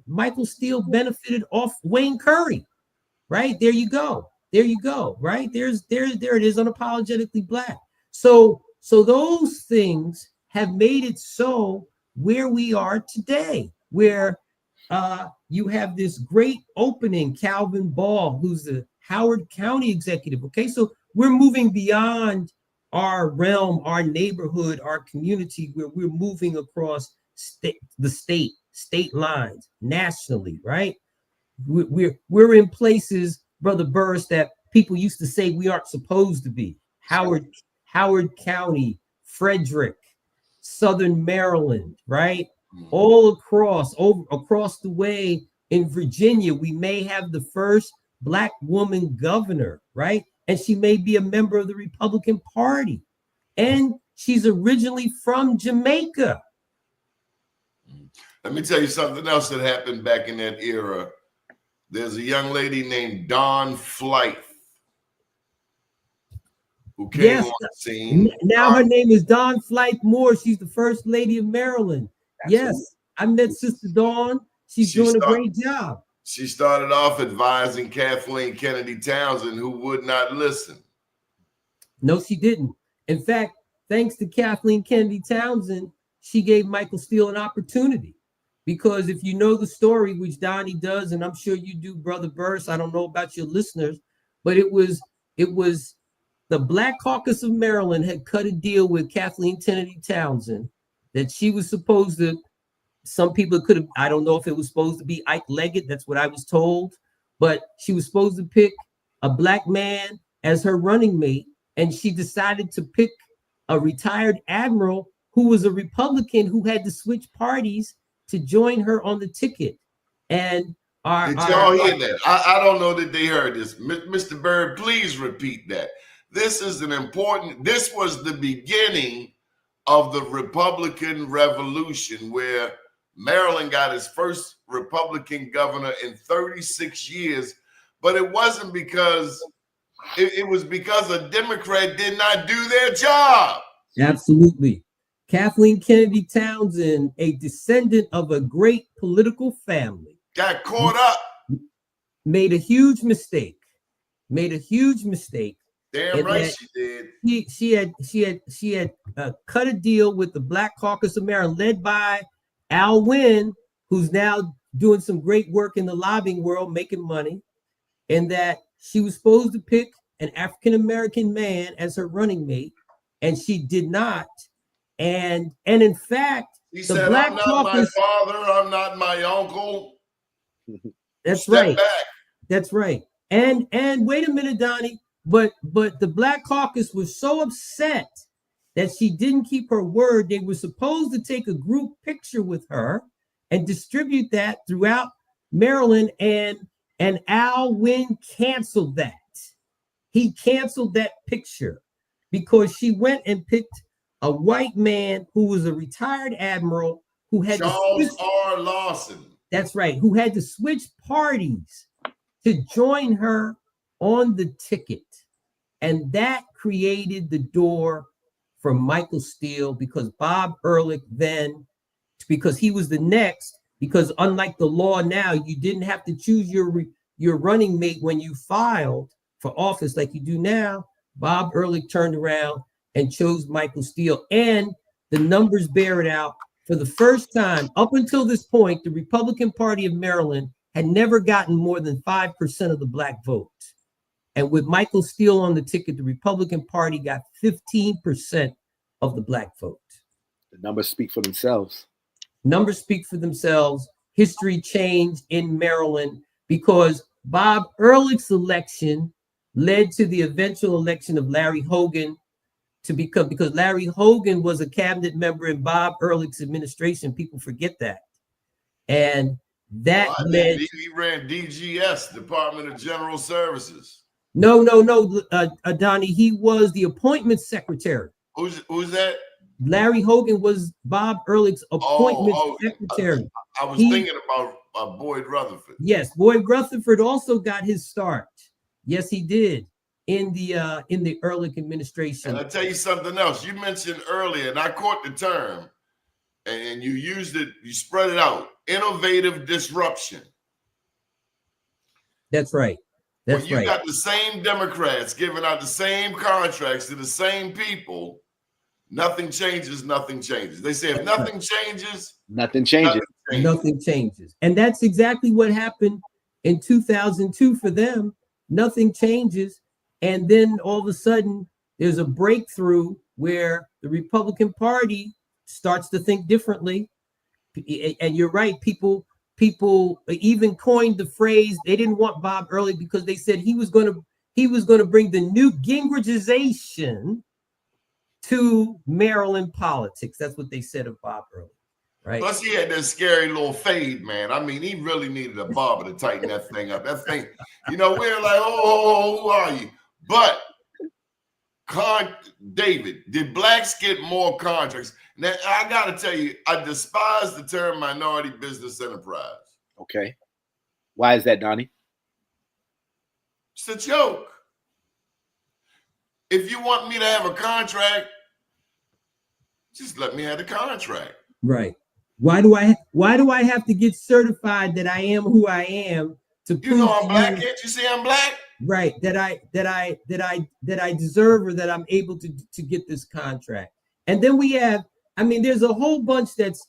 Speaker 9: Michael Steele benefited off Wayne Curry, right? There you go, right? There it is, unapologetically Black. So those things have made it so where we are today, where you have this great opening, Calvin Ball, who's the Howard County executive. Okay, so we're moving beyond our realm, our neighborhood, our community, where we're moving across state lines, nationally, right? We're in places, Brother Burris, that people used to say we aren't supposed to be. Howard County, Frederick, Southern Maryland, right? All across the way in Virginia, we may have the first Black woman governor, right? And she may be a member of the Republican Party. And she's originally from Jamaica.
Speaker 3: Let me tell you something else that happened back in that era. There's a young lady named Dawn Flight who came on the scene.
Speaker 9: Now her name is Dawn Flight Moore. She's the first lady of Maryland. Absolutely. Yes, I met Sister Dawn. She's doing a great job.
Speaker 3: She started off advising Kathleen Kennedy Townsend, who would not listen.
Speaker 9: No, she didn't. In fact, thanks to Kathleen Kennedy Townsend, she gave Michael Steele an opportunity. Because if you know the story, which Donnie does, and I'm sure you do, Brother Burris, I don't know about your listeners, but it was the Black Caucus of Maryland had cut a deal with Kathleen Kennedy Townsend that she was supposed to, some people could have, I don't know if it was supposed to be Ike Leggett, that's what I was told, but she was supposed to pick a Black man as her running mate, and she decided to pick a retired admiral who was a Republican who had to switch parties to join her on the ticket. And
Speaker 3: did y'all hear that? I don't know that they heard this. Mr. Byrd, please repeat that. This was the beginning of the Republican Revolution, where Maryland got its first Republican governor in 36 years, but it wasn't because it was because a Democrat did not do their job.
Speaker 9: Absolutely. Kathleen Kennedy Townsend, a descendant of a great political family,
Speaker 3: got caught up.
Speaker 9: Made a huge mistake.
Speaker 3: Damn right she did.
Speaker 9: She had cut a deal with the Black Caucus of Maryland, led by Al Wynn, who's now doing some great work in the lobbying world, making money, and that she was supposed to pick an African-American man as her running mate, and she did not. And in fact,
Speaker 3: he
Speaker 9: the
Speaker 3: said,
Speaker 9: Black
Speaker 3: I'm not
Speaker 9: Caucus,
Speaker 3: my father, I'm not my uncle.
Speaker 9: That's
Speaker 3: Step
Speaker 9: right.
Speaker 3: back.
Speaker 9: That's right. And wait a minute, Donnie, but the Black Caucus was so upset that she didn't keep her word. They were supposed to take a group picture with her and distribute that throughout Maryland, and Al Wynn canceled that. He canceled that picture because she went and picked a white man who was a retired admiral who had
Speaker 3: Charles R. Lawson.
Speaker 9: That's right, who had to switch parties to join her on the ticket. And that created the door for Michael Steele, because Bob Ehrlich then, because he was the next, because unlike the law now, you didn't have to choose your running mate when you filed for office like you do now. Bob Ehrlich turned around and chose Michael Steele. And the numbers bear it out. For the first time, up until this point, the Republican Party of Maryland had never gotten more than 5% of the Black vote. And with Michael Steele on the ticket, the Republican Party got 15% of the Black vote.
Speaker 11: The numbers speak for themselves.
Speaker 9: Numbers speak for themselves. History changed in Maryland because Bob Ehrlich's election led to the eventual election of Larry Hogan to become, because Larry Hogan was a cabinet member in Bob Ehrlich's administration. People forget that. And that led.
Speaker 3: He ran DGS, Department of General Services.
Speaker 9: No, Donnie, he was the appointment secretary.
Speaker 3: Who's that?
Speaker 9: Larry Hogan was Bob Ehrlich's appointment secretary.
Speaker 3: I was thinking about Boyd Rutherford.
Speaker 9: Yes, Boyd Rutherford also got his start. Yes, he did in the Ehrlich administration.
Speaker 3: And I tell you something else. You mentioned earlier, and I caught the term, and you used it. You spread it out. Innovative disruption.
Speaker 9: That's right.
Speaker 3: When you got the same Democrats giving out the same contracts to the same people, nothing changes, nothing changes. They say if nothing changes,
Speaker 11: nothing changes.
Speaker 9: Nothing changes. And that's exactly what happened in 2002 for them. Nothing changes. And then all of a sudden, there's a breakthrough where the Republican Party starts to think differently. And you're right, people even coined the phrase, they didn't want Bob Ehrlich because they said he was going to bring the new Gingrichization to Maryland politics. That's what they said of Bob Ehrlich, right?
Speaker 3: Plus, he had that scary little fade, man. I mean, he really needed a barber to tighten that thing up. That thing, we're like, oh, who are you? But David, did blacks get more contracts? Now, I got to tell you, I despise the term minority business enterprise.
Speaker 11: Okay. Why is that, Donnie?
Speaker 3: It's a joke. If you want me to have a contract, just let me have the contract.
Speaker 9: Right. Why do I have to get certified that I am who I am to prove
Speaker 3: I'm black? Can't you see I'm black?
Speaker 9: Right. That I deserve, or that I'm able to get this contract. And then we have, there's a whole bunch that's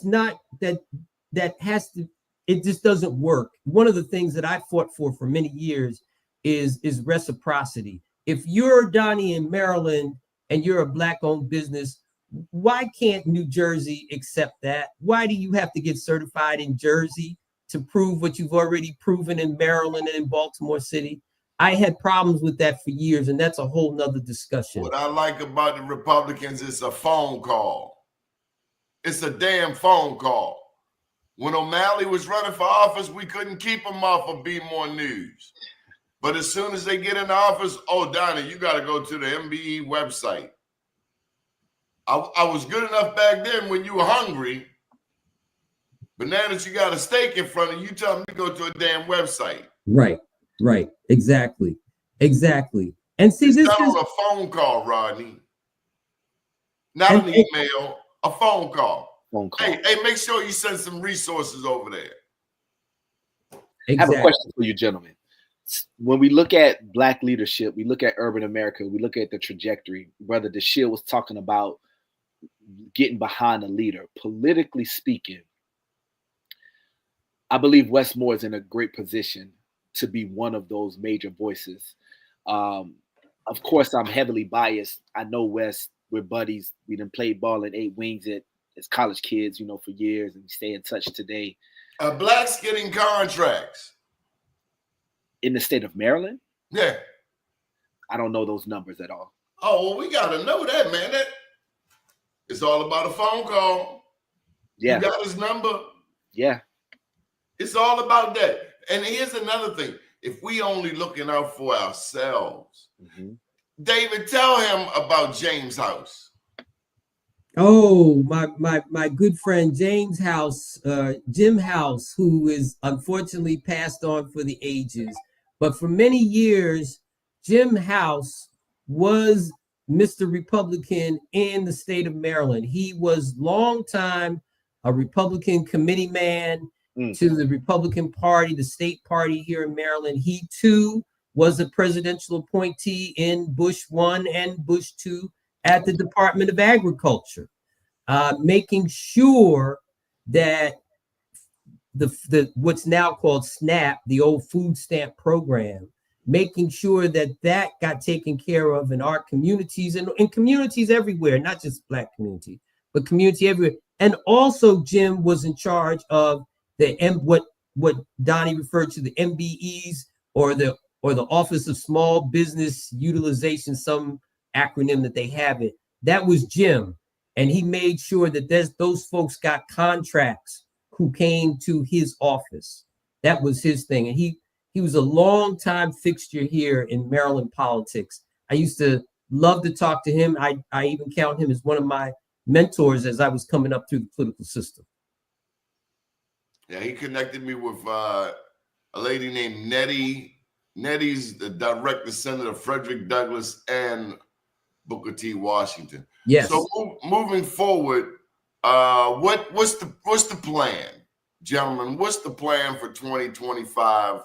Speaker 9: not that has to, it just doesn't work. One of the things that I fought for many years is reciprocity. If you're Donnie in Maryland and you're a black-owned business, why can't New Jersey accept that? Why do you have to get certified in Jersey to prove what you've already proven in Maryland and in Baltimore City? I had problems with that for years, and that's a whole nother discussion.
Speaker 3: What I like about the Republicans is a phone call. It's a damn phone call. When O'Malley was running for office, we couldn't keep him off of Be More News. But as soon as they get in office, oh, Donnie, you got to go to the MBE website. I was good enough back then when you were hungry But now that you got a steak in front of you, tell them to go to a damn website.
Speaker 9: Right. Exactly. And see,
Speaker 3: it's
Speaker 9: this
Speaker 3: done
Speaker 9: is
Speaker 3: on a phone call, Rodney. Not an email, a phone call. Hey, make sure you send some resources over there.
Speaker 11: I have a question for you, gentlemen. When we look at Black leadership, we look at urban America, we look at the trajectory. Brother Dashiell was talking about getting behind a leader. Politically speaking, I believe Westmore is in a great position to be one of those major voices. Of course, I'm heavily biased. I know Wes, we're buddies. We done played ball in 8 Wings as college kids, for years, and we stay in touch today.
Speaker 3: Blacks getting contracts
Speaker 11: in the state of Maryland?
Speaker 3: Yeah.
Speaker 11: I don't know those numbers at all.
Speaker 3: Oh, well, we got to know that, man. It's all about a phone call.
Speaker 11: Yeah.
Speaker 3: You got his number.
Speaker 11: Yeah.
Speaker 3: It's all about that. And here's another thing. If we only looking out for ourselves, David, tell him about James House.
Speaker 9: Oh, my good friend James House, Jim House, who is unfortunately passed on for the ages. But for many years, Jim House was Mr. Republican in the state of Maryland. He was long time a Republican committee man to the Republican Party, the state party here in Maryland. He too was a presidential appointee in Bush 1 and Bush 2 at the Department of Agriculture, making sure that the what's now called SNAP, the old food stamp program, making sure that that got taken care of in our communities and in communities everywhere, not just Black community, but community everywhere. And also Jim was in charge of what Doni referred to the MBEs or the Office of Small Business Utilization, some acronym that they have it. That was Jim. And he made sure that those folks got contracts who came to his office. That was his thing. And he was a long time fixture here in Maryland politics. I used to love to talk to him. I even count him as one of my mentors as I was coming up through the political system.
Speaker 3: Yeah, he connected me with a lady named Nettie. Nettie's the direct descendant of Frederick Douglass and Booker T. Washington.
Speaker 9: Yes.
Speaker 3: So moving forward, what's the plan, gentlemen? What's the plan for 2025?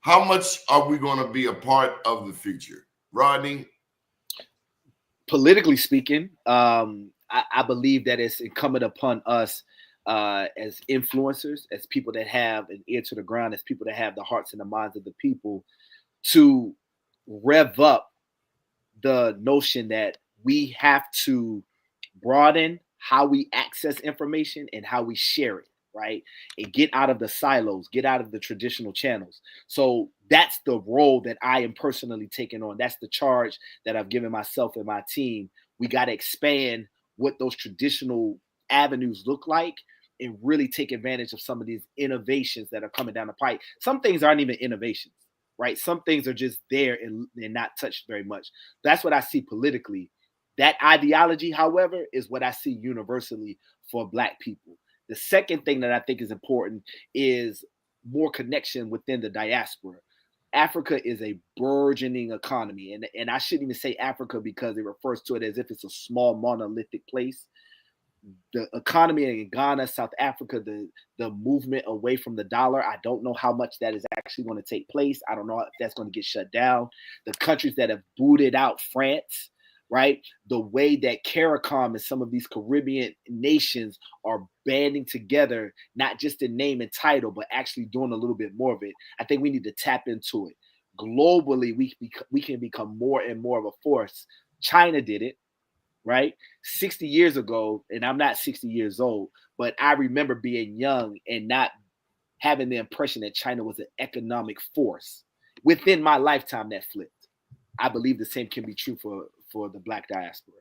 Speaker 3: How much are we going to be a part of the future, Rodney?
Speaker 11: Politically speaking, I believe that it's incumbent upon us as influencers, as people that have an ear to the ground, as people that have the hearts and the minds of the people, to rev up the notion that we have to broaden how we access information and how we share it, right? And get out of the silos, get out of the traditional channels. So that's the role that I am personally taking on. That's the charge that I've given myself and my team. We got to expand what those traditional avenues look like and really take advantage of some of these innovations that are coming down the pipe. Some things aren't even innovations, right? Some things are just there and not touched very much. That's what I see politically. That ideology, however, is what I see universally for Black people. The second thing that I think is important is more connection within the diaspora. Africa is a burgeoning economy, and I shouldn't even say Africa because it refers to it as if it's a small monolithic place. The economy in Ghana, South Africa, the movement away from the dollar, I don't know how much that is actually going to take place. I don't know if that's going to get shut down. The countries that have booted out France, right? The way that CARICOM and some of these Caribbean nations are banding together, not just in name and title, but actually doing a little bit more of it. I think we need to tap into it. Globally, we can become more and more of a force. China did it, right? 60 years ago, and I'm not 60 years old, but I remember being young and not having the impression that China was an economic force. Within my lifetime, that flipped. I believe the same can be true for the Black diaspora.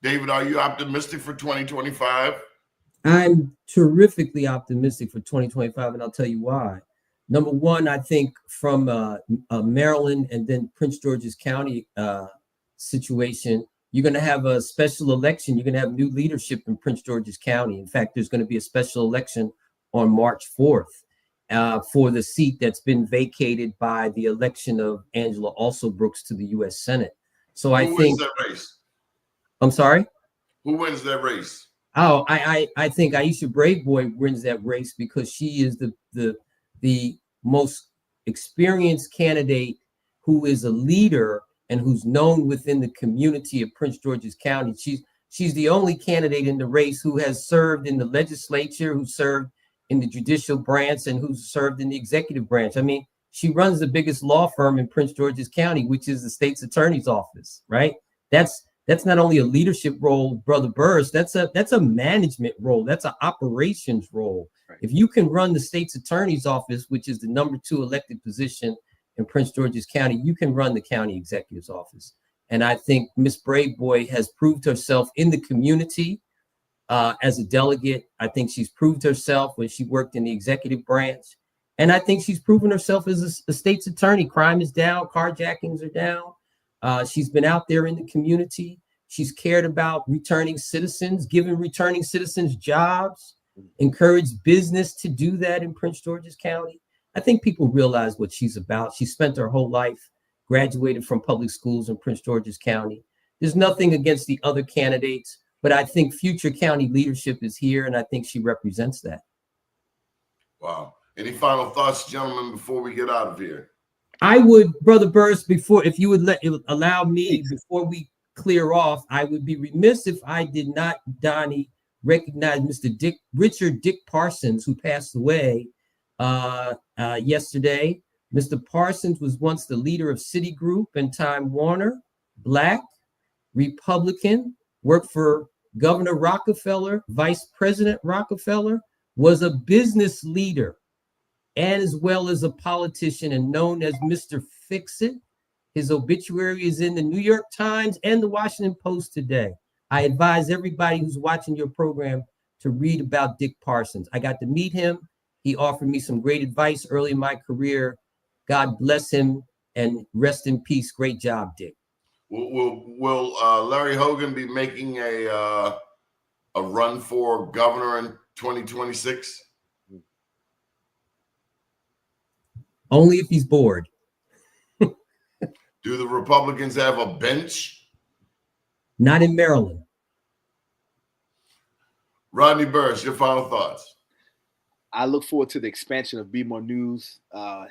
Speaker 3: David, are you optimistic for 2025?
Speaker 9: I'm terrifically optimistic for 2025, and I'll tell you why. Number one, I think from Maryland and then Prince George's County situation, you're going to have a special election. You're going to have new leadership in Prince George's County. In fact, there's going to be a special election on March 4th for the seat that's been vacated by the election of Angela Alsobrooks to the U.S. Senate. So I
Speaker 3: Who
Speaker 9: think.
Speaker 3: wins that race?
Speaker 9: I'm sorry?
Speaker 3: Who wins that race?
Speaker 9: Oh, I think Aisha Braveboy wins that race because she is the most experienced candidate who is a leader and who's known within the community of Prince George's County. She's the only candidate in the race who has served in the legislature, who served in the judicial branch, and who's served in the executive branch. I mean, she runs the biggest law firm in Prince George's County, which is the state's attorney's office, right? That's not only a leadership role, Brother Burris, that's a management role. That's an operations role. Right. If you can run the state's attorney's office, which is the #2 elected position in Prince George's County, you can run the county executive's office. And I think Miss Braveboy has proved herself in the community as a delegate. I think she's proved herself when she worked in the executive branch. And I think she's proven herself as a state's attorney. Crime is down, carjackings are down. She's been out there in the community. She's cared about returning citizens, giving returning citizens jobs, encouraged business to do that in Prince George's County. I think people realize what she's about. She spent her whole life, graduated from public schools in Prince George's County. There's nothing against the other candidates, but I think future county leadership is here, and I think she represents that.
Speaker 3: Wow. Any final thoughts, gentlemen, before we get out of here?
Speaker 9: I would, Brother Burris, if you would allow me, before we clear off, I would be remiss if I did not, Donnie, recognize Mr. Richard Dick Parsons, who passed away yesterday. Mr. Parsons was once the leader of Citigroup and Time Warner, Black, Republican, worked for Governor Rockefeller, Vice President Rockefeller, was a business leader, and as well as a politician, and known as Mr. Fix-It. His obituary is in the New York Times and the Washington Post today. I advise everybody who's watching your program to read about Dick Parsons. I got to meet him. He offered me some great advice early in my career. God bless him and rest in peace. Great job, Dick.
Speaker 3: Will Larry Hogan be making a run for governor in 2026?
Speaker 9: Only if he's bored.
Speaker 3: Do the Republicans have a bench?
Speaker 9: Not in Maryland.
Speaker 3: Rodney Burris, your final thoughts.
Speaker 11: I look forward to the expansion of Be More News,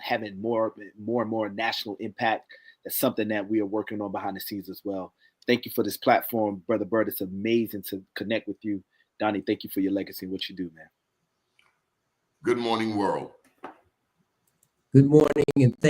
Speaker 11: having more and more national impact. That's something that we are working on behind the scenes as well. Thank you for this platform, Brother Byrd. It's amazing to connect with you. Donnie, thank you for your legacy and what you do, man.
Speaker 3: Good morning, world.
Speaker 9: Good morning, and thank